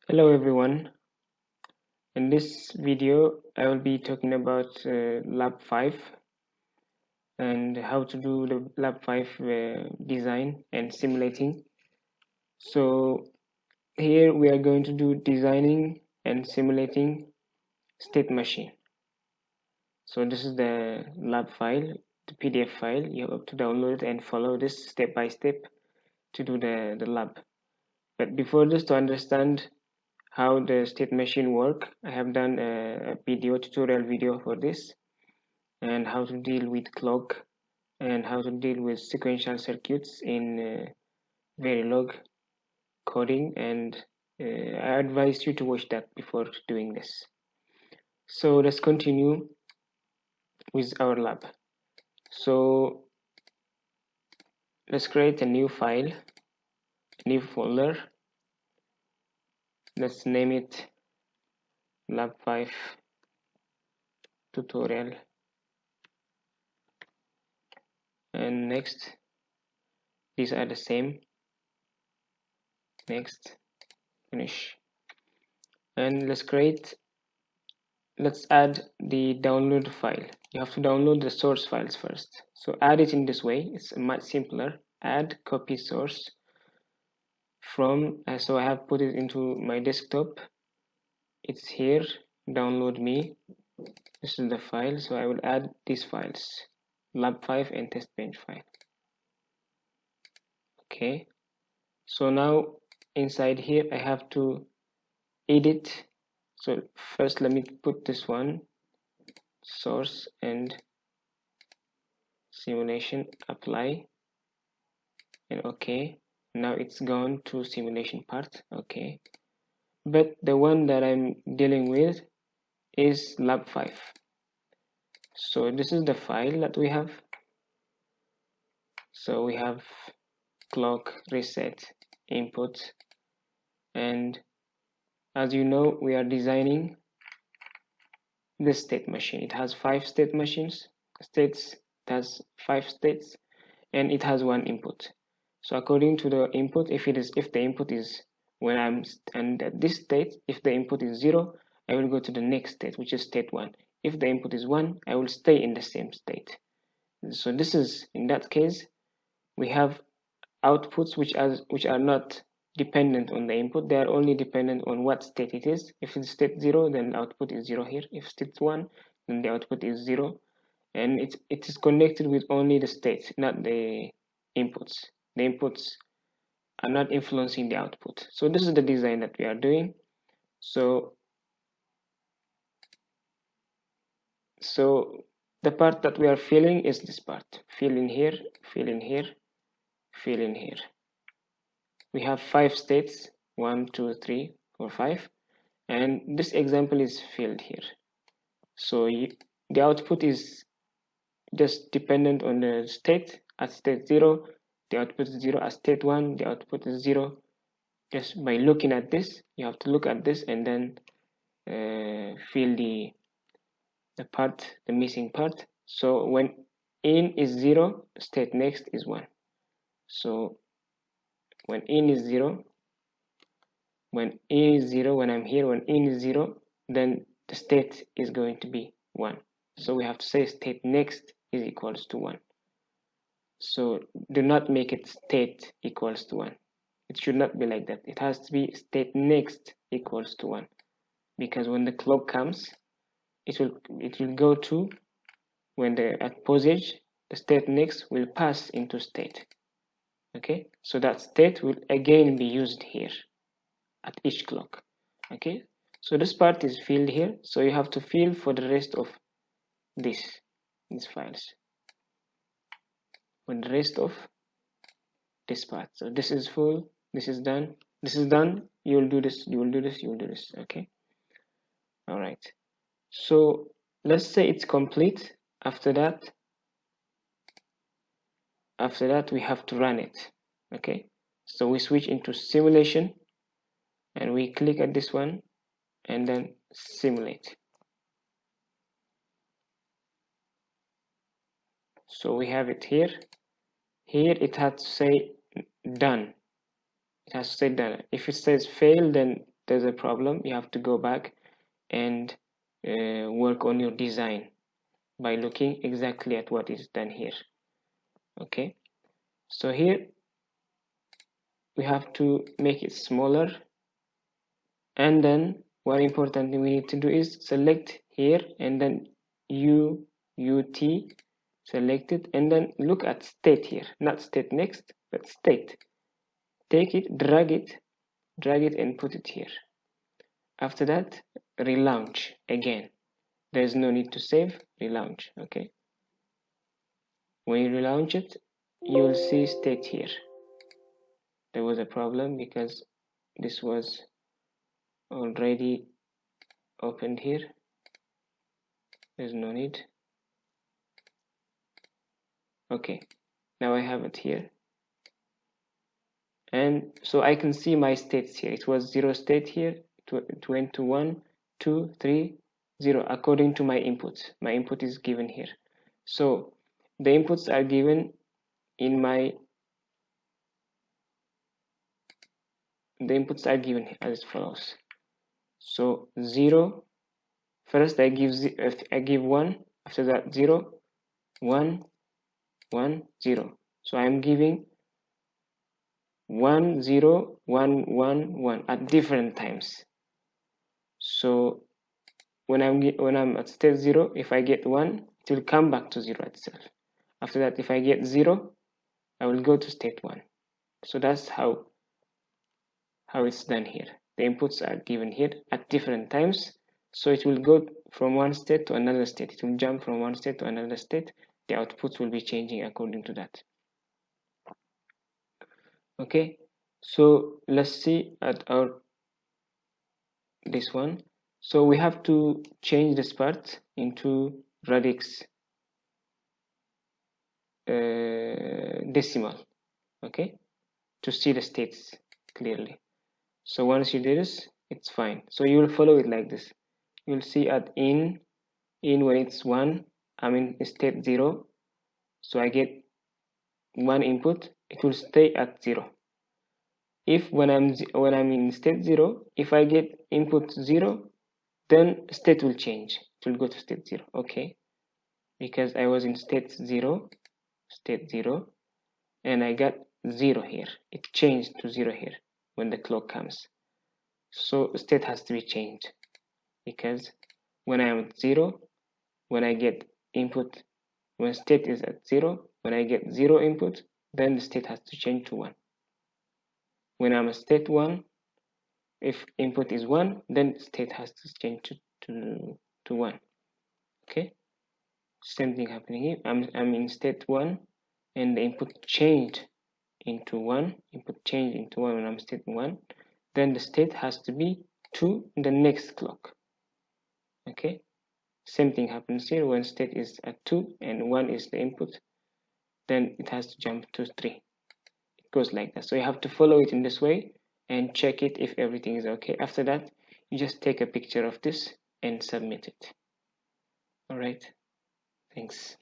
Hello everyone. In this video I will be talking about LAB5 and how to do the LAB5 design and simulating. So here we are going to do designing and simulating state machine. So this is the lab file, the PDF file. You have to download it and follow this step by step to do the lab. But before this, to understand how the state machine work, I have done a tutorial video for this, and how to deal with clock and how to deal with sequential circuits in Verilog coding, and I advise you to watch that before doing this. So let's continue with our lab. So let's create a new file, new folder. Let's name it lab5 tutorial, and next, these are the same. Next, finish, and let's add the download file. You have to download the source files first, so add it in this way. It's much simpler. Add copy source from, so I have put it into my desktop. It's here, download me. This is the file, so I will add these files, lab5 and testbench file. Okay, so now inside here I have to edit. So first let me put this one, source and simulation, apply, and okay. Now it's gone to simulation part. Okay, but the one that I'm dealing with is lab5. So this is the file that we have. So we have clock, reset, input, and as you know, we are designing this state machine. It has 5 state machines, states. It has 5 states, and it has 1 input. So according to the input, if the input is when I'm and at this state, if the input is 0, I will go to the next state, which is state 1. If the input is 1, I will stay in the same state. So this is, in that case, we have outputs which are not dependent on the input. They are only dependent on what state it is. If it's state 0, then the output is 0 here. If state 1, then the output is 0. And it is connected with only the states, not the inputs. The inputs are not influencing the output. So this is the design that we are doing. So the part that we are filling is this part. Fill in here, fill in here, fill in here. We have 5 states, 1, 2, 3, 4, 5, and this example is filled here. So the output is just dependent on the state. At state 0, the output is 0. At state 1, the output is 0. Just by looking at this, you have to look at this and then fill the missing part. So when in is 0, state next is 1. So when in is 0, when in is 0, when I'm here, when in is 0, then the state is going to be 1. So we have to say state next is equals to 1. So do not make it state equals to 1. It should not be like that. It has to be state next equals to 1, because when the clock comes, it will go to, when the at posage, the state next will pass into state. Okay, so that state will again be used here at each clock. Okay, so this part is filled here, so you have to fill for the rest of these files, for the rest of this part. So this is full, this is done, this is done, you will do this, you will do this, you will do this. Okay, all right, so let's say it's complete. After that we have to run it. Okay, so we switch into simulation and we click at this one and then simulate. So we have it here. Here it has to say done. It has to say done. If it says fail, then there's a problem, you have to go back and work on your design by looking exactly at what is done here. Okay, so here we have to make it smaller, and then one important thing we need to do is select here and then UT, select it, and then look at state here, not state next but state. Take it, drag it and put it here. After that, relaunch again. There's no need to save, relaunch. Okay, when you relaunch it, you will see state here. There was a problem because this was already opened here. There's no need. Okay, now I have it here, and so I can see my states here. It was 0 state here, it went to 1, 2, 3, 0 according to my input. My input is given here, so the inputs are given in my as follows. So 0, first I give 1, after that 0, 1, 1, 0. So I'm giving 1, 0, 1, 1, 1 at different times. So when I'm at state 0, if I get 1, it will come back to 0 itself. After that, if I get 0, I will go to state 1. So that's how it's done here. The inputs are given here at different times, so it will go from one state to another state. It will jump from one state to another state. The outputs will be changing according to that. Okay, so let's see at our this one. So we have to change this part into radix decimal, okay, to see the states clearly. So once you do this, it's fine. So you will follow it like this. You'll see at in when it's 1, I'm in state 0, so I get 1 input, it will stay at 0. If when I'm in state 0, if I get input 0, then state will change. It will go to state 0. Okay, because I was in state 0, and I got 0 here. It changed to 0 here when the clock comes. So state has to be changed, because when I am at 0, when I get input, when state is at 0, when I get 0 input, then the state has to change to 1. When I'm at state 1, if input is 1, then state has to change to 1. Okay, same thing happening here. I'm in state 1, and the input changed into 1. Input changed into 1 when I'm state 1. Then the state has to be 2 in the next clock. Okay, same thing happens here. When state is at 2 and 1 is the input, then it has to jump to 3. It goes like that. So you have to follow it in this way and check it if everything is okay. After that, you just take a picture of this and submit it. All right, thanks.